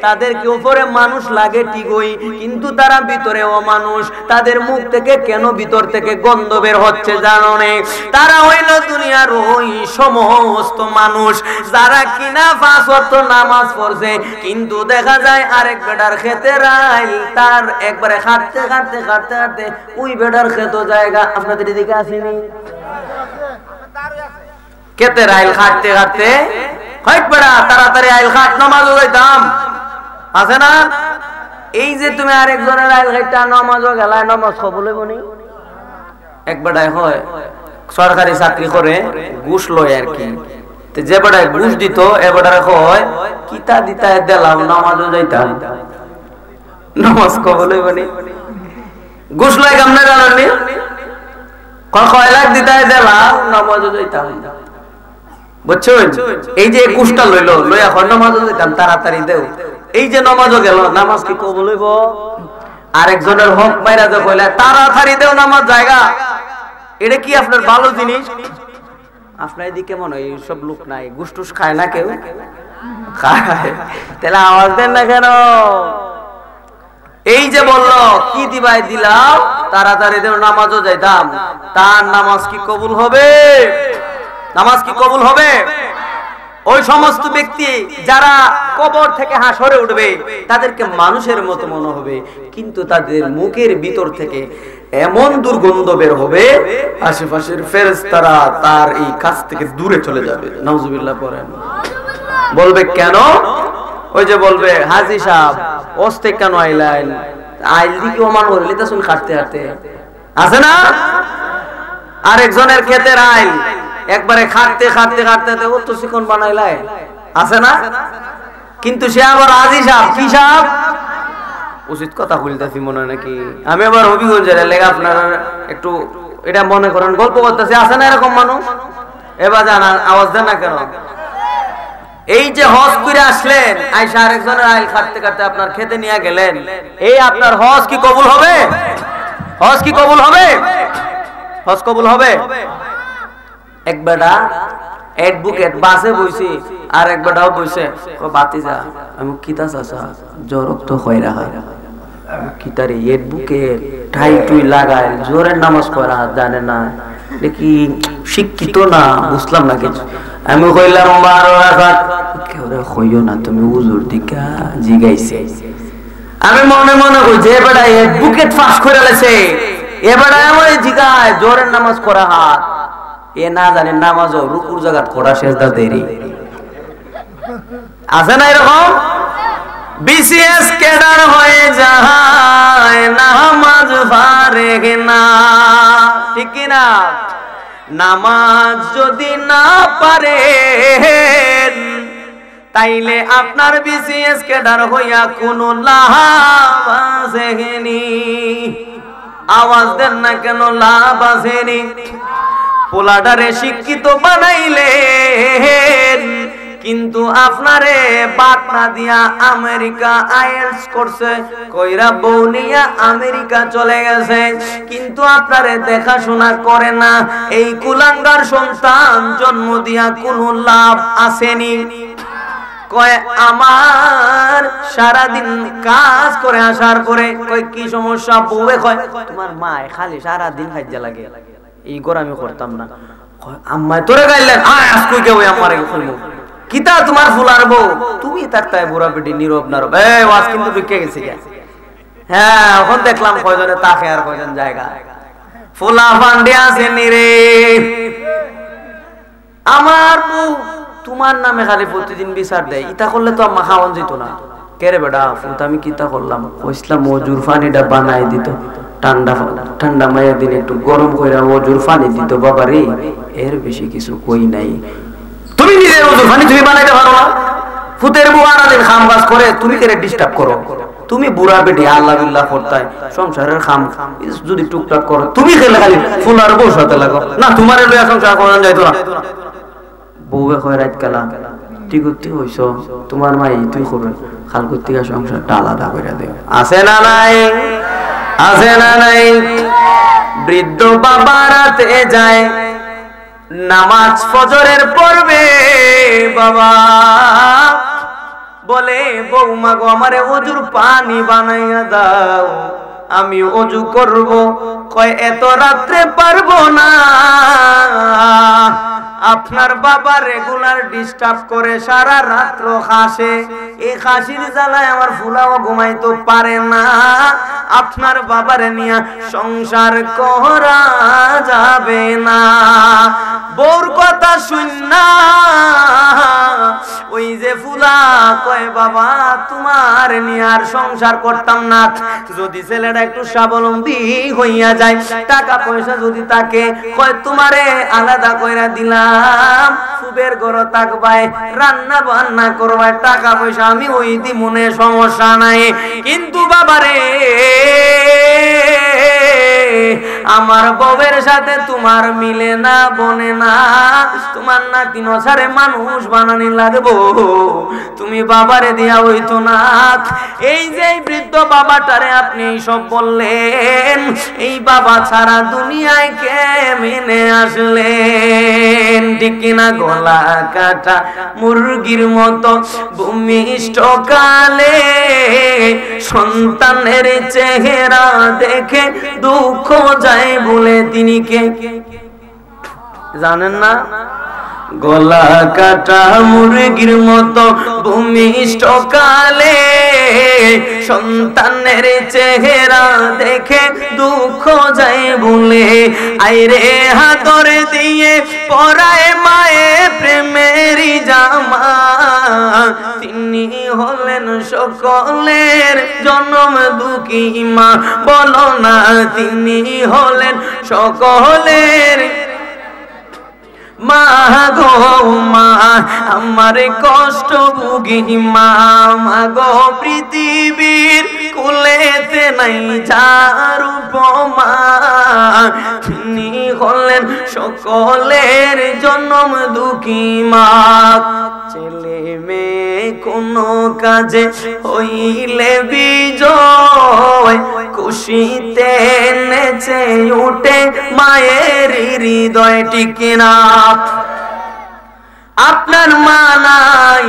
তাদেরকে উপরে মানুষ লাগে ঠিকই, কিন্তু তারা ভিতরে অমানুষ। তাদের মুখ থেকে কেন ভিতর থেকে গন্ধ বের হচ্ছে জানো না? তারা হইল দুনিয়ার ওই সমস্ত মানুষ যারা কিনা 5 ওয়াক্ত নামাজ পড়ছে, কিন্তু দেখা যায় আরেক বেটার খেতে রাইল, তার একবারে হাঁটতে হাঁটতে হাঁটতে হাঁটতে ওই বেটার খেতো জায়গা। আপনাদের এদিকে আসেনি? খেতে রাইল হাঁটতে হাঁটতে, হইট বেড়া তাড়াতাড়ি আইল হাট, নামাজও যাইতাম, আছে না? এই যে তুমি আরেকজনের আইল খাইটা নামাজও গেলায়, নামাজ কবুল হইবনি? এক বেটায় হয় সরকারি চাকরি করে, ঘুষ লয় আর কি, যে বেটায় ঘুষ দিত এ বেটারে হয় কিতা দিতা দিলাম, নামাজও যাইতাম, নামাজ কবুল হইবনি? ঘুষ লয় কেমনে জানেননি? কয় লাখ দিতে দিলাম নামাজও যাইতাম বুঝছেন এই যে 21টা লইলো লইয়া নামাজও যাইতাম তাড়াতাড়ি দেও এই যে নামাজও গেল নামাজ কি কবুল হইব আরেকজনের হক মাইরা দে কইলা তাড়াতাড়ি দেও নামাজ জায়গা এটা কি আপনার ভালো জিনিস আপনার এদিকে মনে হয় সব লোক নাই গুসটুস খায় না কেউ খায় তাহলে আওয়াজ দেন না কেন এই যে বললো কি দিবাই দিলাম তাড়াতাড়ি দেও নামাজও যাইতাম তার নামাজ কি কবুল হবে নামাজ কি কবুল হবে ওই সমস্ত ব্যক্তি যারা কবর থেকে হাসরে উঠবে তাদেরকে মানুষের মতো মনে হবে কিন্তু তাদের মুখের ভিতর থেকে এমন দুর্গন্ধ বের হবে আশেপাশের ফেরেশতারা তার এই কাছ থেকে দূরে চলে যাবে নাউজুবিল্লাহ পড়েন বলবে কেন ওই যে বলবে হাজী সাহেব ওস্তে কেন আইলেন আইল দিকে ওমান হইলে তো শুন কাটতে কাটতে আছে না আরেকজনের ক্ষেতের আইল একবারে খাটতে খাটতে খাটতে ও তো চিকন বানাইলাই আছে না কিন্তু সে আবার হাজী সাহেব কি সাহেব উচিত কথা বলতেছি মনে হয় নাকি আমি আবার হবিগঞ্জের লেগে আপনার একটু এটা মনে করেন গল্প করতেছি আছে না এরকম মানুষ এবার জানা আওয়াজ দেন না কেন এই যে হজ করে আসলেন আইসা আরেকজনের আইল খাটতে খাটতে আপনার খেতে নিয়ে গেলেন এই আপনার হজ কি কবুল হবে হজ কি কবুল হবে হজ কবুল হবে এক বেটা অ্যাডভোকেট বাসে বইছি আর এক বেটাও বইছে ও বাতিজা আমি কিতা চাচা জরক তো কইরা হয় কিতারে অ্যাডভোকেট ঠাই টুই লাগায় জোরের নামাজ পড়া জানে না দেখি শিক্ষিত না বুঝলাম না কিছু আমি কইলাম 12 রাকাত কেউরে কইও না তুমি হুজুর দিকা জিগাইছে আমি মনে মনে কই যে বেটা অ্যাডভোকেট পাস করে লেছে এ বেটা আমার জিগায় জোরের নামাজ পড়া হাত এ না জানে নামাজও রুকুর জায়গা খোড়া সেজদা দেরি আছে না এরকম বিসিএস ক্যাডার হয়ে যায় নামাজ পারে না ঠিক কি না নামাজ যদি না পারে তাইলে আপনার বিসিএস ক্যাডার হইয়া কোনো লাভ আসেনি আওয়াজ দেন না কেন লাভ আসেনি পোলাডারে শিক্ষিত বানাইলেন কিন্তু আপনারে বাটনা দিয়া আমেরিকা আইএলটিএস করছে কইরা বউনিয়া আমেরিকা চলে গেছে কিন্তু আপনারে দেখাশোনা করে না এই কুলাঙ্গার সন্তান জন্ম দিয়া কোনো লাভ আসেনি কয় আমার সারাদিন কাজ করে আসার পরে কয় কি সমস্যা বউয়ে কয় তোমার মা খালি সারাদিন খাইতে লাগে এই গর আমি করতাম না আম্মায় তোরে গাইলেন আয় আজকে কেউ আমারে কইলো কিতা তোমার ফুলার বউ তুমি তাকতায় বুড়া বেটি নীরব নারব এই ওয়াজ কিন্তু বিকে গেছে হ্যাঁ এখন দেখলাম কয়জনে তাকে আর কয়জন জায়গা ফুলা ফান্ডে আছে নিরে আমার বউ তোমার নামে খালি প্রতিদিন বিচার দেয় ইতা করলে তো আম্মা খাওয়ান যেত না কেরে বেটা ফুতা আমি কিতা করলাম কইছিলাম মজুর পানিটা বানাই দিত ঠান্ডা ঠান্ডা মায়ের দিন একটু গরম কইরা মজুর পানি দিত বাবা রে এর বেশি কিছু কই নাই তুমি নিজে মজুর পানি তুমি বানাইতে পারো না ফুতের বউ আনাদিন খাম কাজ করে তুমি কেরে ডিস্টার্ব করো তুমি বুড়া বেটি আল্লাহ বিল্লাহ করতাই সংসারের খাম যদি টুকটাক করো তুমি খেলে খালি ফুলার বউ সাথে লাগো না তোমারে লইয়া সংসার করা যাইতো না বউয়ে কয় রাত কালা তুই করতে হইছ তোমার মাই তুই করবে খাল করতে সংসারটা আলাদা করে দেবে আছে না নাই আছে না নাই বৃদ্ধ বাবা রাতে যায় নামাজ ফজরের পড়বে বাবা বলে বৌমা গো আমারে ওজুর পানি বানাইয়া দাও আমি ওযু করব কয় এত রাতে পারবো না আপনার বাবা রেগুলার ডিস্টার্ব করে সারা রাত্র হাসে এই হাসির জ্বালায় আমার ফুলাও ঘুমাইতে পারে না আপনার বাবারে নিয়ে সংসার করা যাবে না বউর কথা শুননা ওই যে ফুলা কয় বাবা তোমার নিয়ে আর সংসার করতাম না যদি ছেলেটা একটু স্বাবলম্বী হইয়া যায় টাকা পয়সা যদি থাকে কয় তোমারে আলাদা কইরা দিলাম ফুবের ঘর থাকবাই রান্না বান্না করবাই টাকা পয়সা আমি ওই দি মনে সমস্যা নাই কিন্তু বাবারে আমার বউয়ের সাথে তোমার মিলে না বনে না, তোমার নাতি নসারে মানুষ বানানি লাগবো, তুমি বাবারে দিয়া হইতো না। এই যে বৃদ্ধ বাবাটারে আপনি সব বললেন, এই বাবা ছাড়া দুনিয়ায় কে মেনে আসলেন? ঠিক কিনা? গলা কাটা মুরগির মতো ভূমিষ্ঠ কালে সন্তানের চেহারা দেখে দুঃখ যায় বলে তিনি কে জানেন না? গলা কাটা মুরগির মতো ভূমিষ্ঠ কালে সন্তানের চেহারা দেখে দুঃখ যায় বলে, আইরে হাতরে দিয়ে পরায় মায়ে প্রেমেরই জামা, তিনি হলেন সকলের জনম দুঃখী মা। বলো না তিনি হলেন সকলের মা গো মা, আমার কষ্ট ভুগি মা, মা গো পৃথিবীর কুলেতে নাই যার উপমা, তিনি হলেন সকলের জনম দুঃখী মা। ছেলে মেয়ে কোনো কাজে হইলে বিজয়, খুশিতে নেচে উঠে মায়ের হৃদয়। ঠিক কিনা? আপনার মা নাই,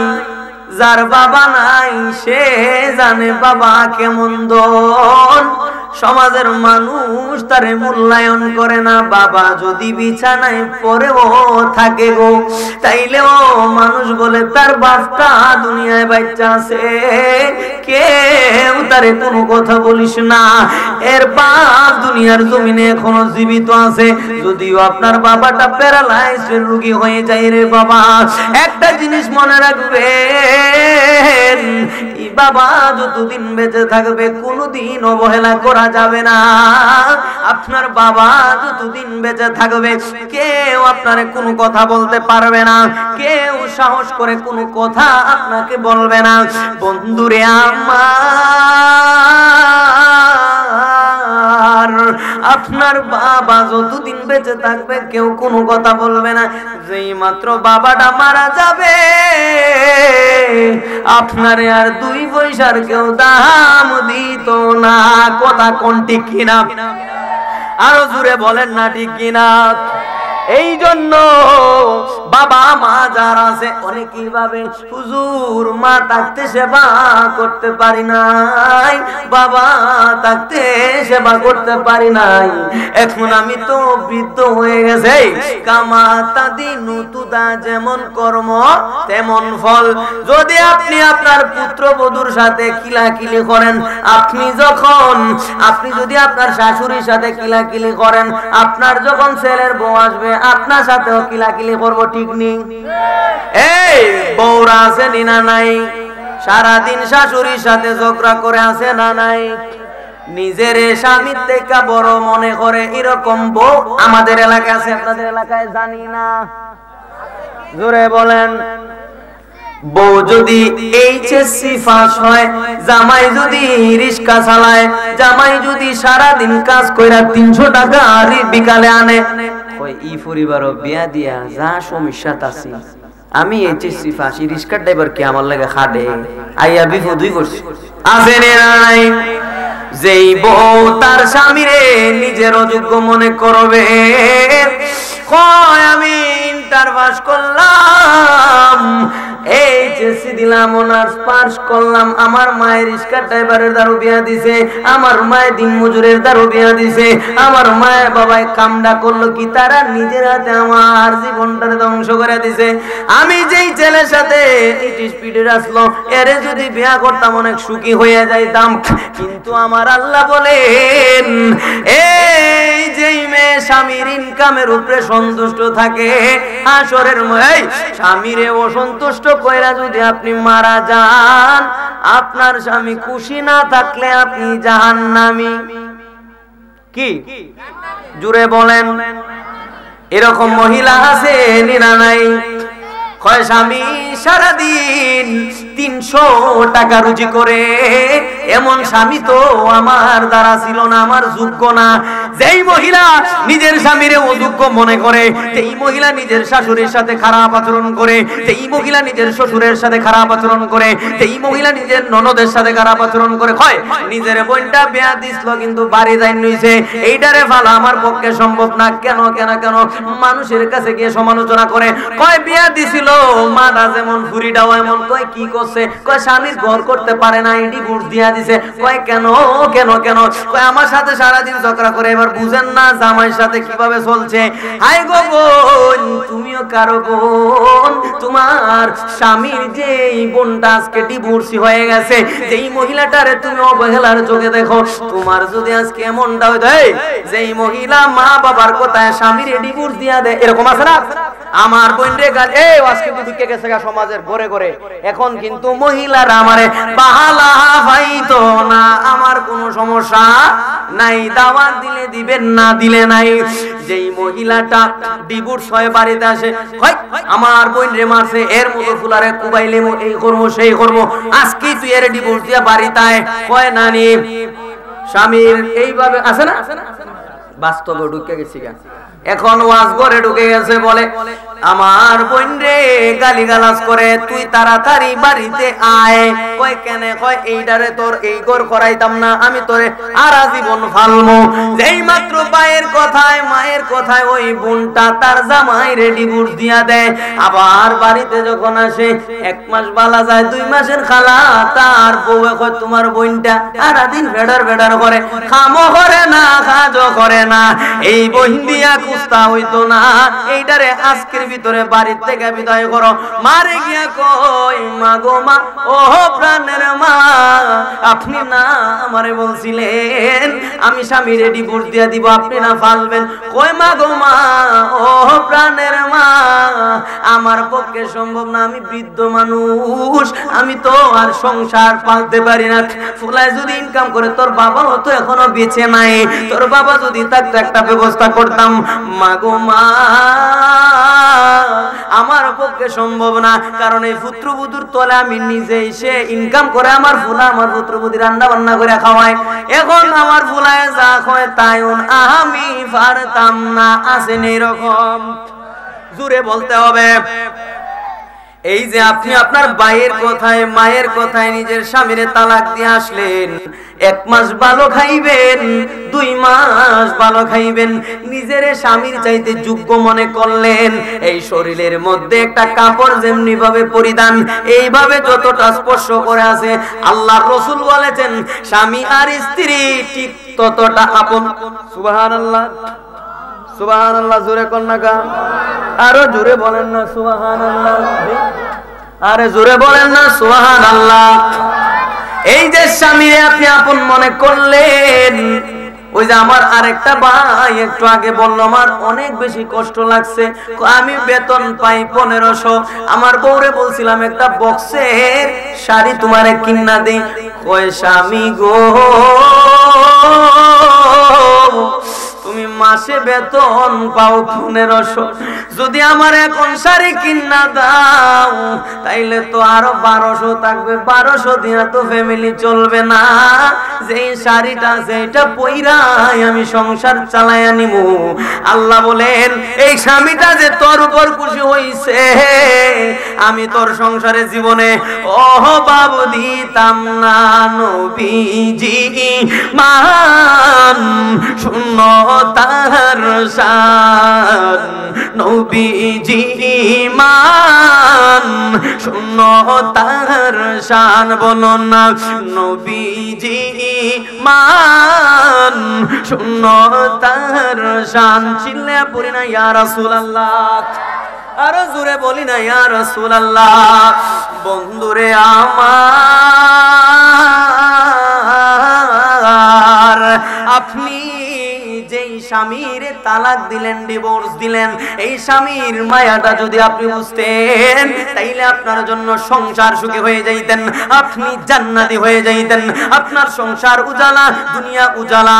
যার বাবা নাই সে জানে বাবা কেমন দন। সমাজের মানুষ তারে মূল্যায়ন করে না। বাবা যদি বিছানায় পড়েও থাকে গো, তাইলেও মানুষ বলে তার বাপটা দুনিয়ায় বাচ্চা আছে, কেউ তারে কোনো কথা বলিস না, এর বাপ দুনিয়ার জমিনে এখনো জীবিত আছে। যদিও আপনার বাবাটা প্যারালাইজড রোগী হয়ে যায় রে বাবা, একটা জিনিস মনে রাখবেন, বাবা যতদিন বেঁচে থাকবে কোনোদিন অবহেলা করা যাবে না। আপনার বাবা যতদিন বেঁচে থাকবে কেউ আপনারে কোনো কথা বলতে পারবে না, কেউ সাহস করে কোনো কথা আপনাকে বলবে না। বন্ধুরে আমার, আপনার বাবা যতদিন বেঁচে থাকবে কেউ কোনো কথা বলবে না। যেই মাত্র বাবাটা মারা যাবে আপনারে আর 2 পয়সার কেউ দাম দিত না। কথা কোন ঠিক কিনা? আরো জোরে বলেন না ঠিক কিনা? এই জন্য বাবা মা যারা আছে অনেকেই ভাবে হুজুর মা থাকতে সেবা করতে পারি নাই, বাবা থাকতে সেবা করতে পারি নাই, এখন আমি তো বৃদ্ধ হয়ে গেছে। কামাতা দিনু তুদা, যেমন কর্ম তেমন ফল। যদি আপনি আপনার পুত্রবধূর সাথে কিলাকিলি করেন, আপনি যদি আপনার শাশুড়ির সাথে কিলাকিলি করেন, আপনার যখন ছেলের বউ আসবে আপনার সাথেও কিলাকিলি করবো। ঠিক নেই? এই বউরা আছে না নাই? সারাদিন শাশুড়ির সাথে ঝগড়া করে আছে না নাই? নিজের স্বামীর থেকে বড় মনে করে এরকম বউ আমাদের এলাকায় আছে, আপনাদের এলাকায় জানি না। জোরে বলেন। বউ যদি এইচএসসি পাস হয়, জামাই যদি রিক্সা চালায়, জামাই যদি সারাদিন কাজ কইরা 300 টাকা বিকালে আনে, ওই ই পরিবারও বিয়া দিয়া যা সমস্যা আছে, আমি এইচএসসি পাস, রিক্সা ড্রাইভার কি আমার লাগে খাডে আইয়া বিপদই করছি। আছে নাই? যেই বউ তার স্বামীরে নিজের অযোগ্য মনে করবে, কয় আমি ইন্টার পাস করলাম, এইচএসসি দিলাম, অনার্স পাস করলাম, আমার মায়ের রিক্সা ড্রাইভারের দ্বারা বিয়া দিছে, আমার মায়ের দিন মজুরের দ্বারা বিয়া দিছে, আমার মায়ের বাবায় কামডা করলো কি, তারা নিজের হাতে আমার জীবনটারে ধ্বংস করে দিছে। আমি যেই ছেলের সাথে স্পিডে আসলো, এরে যদি বিয়া করতাম অনেক সুখী হয়ে যাইতাম। কিন্তু আমার আল্লাহ বলেন, এই যেই মেয়ে স্বামীর ইনকামের উপরে সন্তুষ্ট থাকে, হাসরের স্বামীরে অসন্তুষ্ট কইরা যদি আপনি মারা যান, আপনার স্বামী খুশি না থাকলে আপনি জাহান্নামী। কি জুড়ে বলেন? এরকম মহিলা আছে না নাই? কয় স্বামী সারাদিন 300 টাকা রুজি করে, এমন স্বামী তো আমার দ্বারা ছিল না, আমার যোগ্য না। যেই মহিলা নিজের স্বামীরে অযোগ্য মনে করে, যেই মহিলা নিজের শাশুড়ির সাথে খারাপ আচরণ করে, যেই মহিলা নিজের শ্বশুরের সাথে খারাপ আচরণ করে, যেই মহিলা নিজের ননদের সাথে খারাপ আচরণ করে, কয় নিজের বোনটা বিয়া দিছিল কিন্তু বাড়ি যাই নইছে, এইটারে ফালা আমার পক্ষে সম্ভব না। কেন কেন কেন মানুষের কাছে গিয়ে সমালোচনা করে, কয় বিয়া দিছিল মাটা যেমন ফুরিটাও এমন। কয় কি করছে? কয় স্বামীর ঘর করতে পারে না, ডিভোর্স দিয়া দিছে। কয় কেন কেন কেন? কয় আমার সাথে সারাদিন ঝগড়া করে, এবার বুঝেন না জামাইয়ের সাথে কিভাবে চলছে। হাই গো বোন, তুমিও কারো বোন, তোমার স্বামীর যে বোনটা আজকে ডিভোর্সি হয়ে গেছে, যেই মহিলাটারে তুমি অবহেলার চোখে দেখো, তোমার যদি আজকে এমনটা হইতো, যেই মহিলা মা বাবার কথায় স্বামীর ডিভোর্স দিয়া দেয়, এরকম আছে না? আমার বোন রে গাল আজকে ঢুকে গেছে সমাজের ঘরে ঘরে। এখন কিন্তু মহিলারা আমারে বাহালা পাইতো না, আমার কোনো সমস্যা নাই, দাওয়াত দিলে দিবেন, না দিলে নাই। যেই মহিলাটা ডিভোর্স হয়ে বাড়িতে আসে, হয় আমার বোন রে মারছে, এর মতো ফুলারে কুবাইলে এই করবো সেই করবো, আজকে তুই এর ডিভোর্স দিয়া বাড়িতে আয়। কয় নানি স্বামীর এইভাবে আছে না, বাস্তবে ঢুকে গেছি। এখন ওয়াজ করে ঢুকে গেছে, বলে আমার বোন রে গালিগালাজ করে, তুই তাড়াতাড়ি বাড়িতে আয়। কয় কেন? কয় এইটারে তোর এই ঘর করাইতাম না, আমি তোরে আর জীবন ফালমু। যেই মাত্র মায়ের কথায় ওই বোনটা তার জামাইরে ডিভোর্স দিয়া দেয়। আবার বাড়িতে যখন আসে, 1 মাস বালা যায়, 2 মাসের খালা তার বউ কয় তোমার বোনটা সারাদিন ভেড়ার করে, খামো করে না, কাজও করে না, এই বোন দিয়া কুস্তা হইতো না, এইটারে আজকের ভিতরে বাড়ির থেকে বিদায় করো। মারে গিয়া কই মা গো মা, ও প্রাণের মা, আপনি না আমারে বলছিলেন আমি স্বামীরে ডিভোর্স দিয়া দিব, আপনি না ফালবেন। কই মা গো মা, ও প্রাণের মা, আমার পক্ষে সম্ভব না, আমি বৃদ্ধ মানুষ, আমি তো আর সংসার পালতে পারি না। ফুলায় যদি ইনকাম করে, তোর বাবা তো এখনো বেঁচে নাই, তোর বাবা যদি থাকতো একটা ব্যবস্থা করতাম। মা গো মা, আমার পক্ষে সম্ভব না, কারণ এই পুত্রবধূর তলে আমি নিজে এসে ইনকাম করে আমার ফুলা আমার পুত্রবধূ রান্না বান্না করে খাওয়াই। এখন আমার ফুলায় যা হয় তাই আমি পারতাম না। আসেন এরকম, জুড়ে বলতে হবে। এই যে আপনি আপনার ভাইয়ের কথায় মায়ের কথায় নিজের স্বামীরে তালাক দিয়ে আসলেন, 1 মাস ভালো খাইবেন, 2 মাস ভালো খাইবেন, নিজের স্বামীর চাইতে যোগ্য মনে করলেন। এই শরীরের মধ্যে একটা কাপড় যেমনি ভাবে পরিধান, এইভাবে যতটা স্পর্শ করে আছে, আল্লাহর রাসূল বলেছেন স্বামী আর স্ত্রী ঠিক ততটা আপন। সুবহানাল্লাহ, সুবহানাল্লাহ, জোরে কন্যা গা, আরো জোরে বলেন না সুবহানাল্লাহ, আরে জোরে বলেন না সুবহানাল্লাহ। এই যে স্বামীরে আপনি আপন মনে করলেন, ওই যে আমার আরেকটা ভাই একটু আগে বলল আমার অনেক বেশি কষ্ট লাগছে, আমি বেতন পাই 1500, আমার বউরে বলছিলাম একটা বক্সের শাড়ি তোমারে কিনা দেই। কয় স্বামী গো, তুমি মাসে বেতন পাও 1500, যদি আমার এখন শাড়ি কিনা দাও তাইলে তো আরো 1200 থাকবে, 1200 দিয়া তো ফ্যামিলি চলবে না। যেই শাড়িটা সেইটা পইরাই আমি সংসার চালাইয়া নিমু। আল্লাহ বলেন এই স্বামীটা যে তোর উপর খুশি হইছে, আমি তোর সংসারে জীবনে অভাব দিতাম না। নবীজি মান শূন্য তার শান, নবীজি মান শূন্য তার শান, বলো না নবীজি মান শূন্য তার শান। চিল্লা পড়ি না ইয়া রাসূলুল্লাহ, আরো জোরে বলি না ইয়া রাসূলুল্লাহ। বন্ধুরে আমার, আপনি যেই স্বামীর তালাক দিলেন, ডিভোর্স দিলেন, এই স্বামীর মায়াটা যদি আপনি বুঝতেন তাইলে আপনার জন্য সংসার সুখী হয়ে যাইতেন, আপনি জান্নাতি হয়ে যাইতেন, আপনার সংসার উজালা, দুনিয়া উজালা।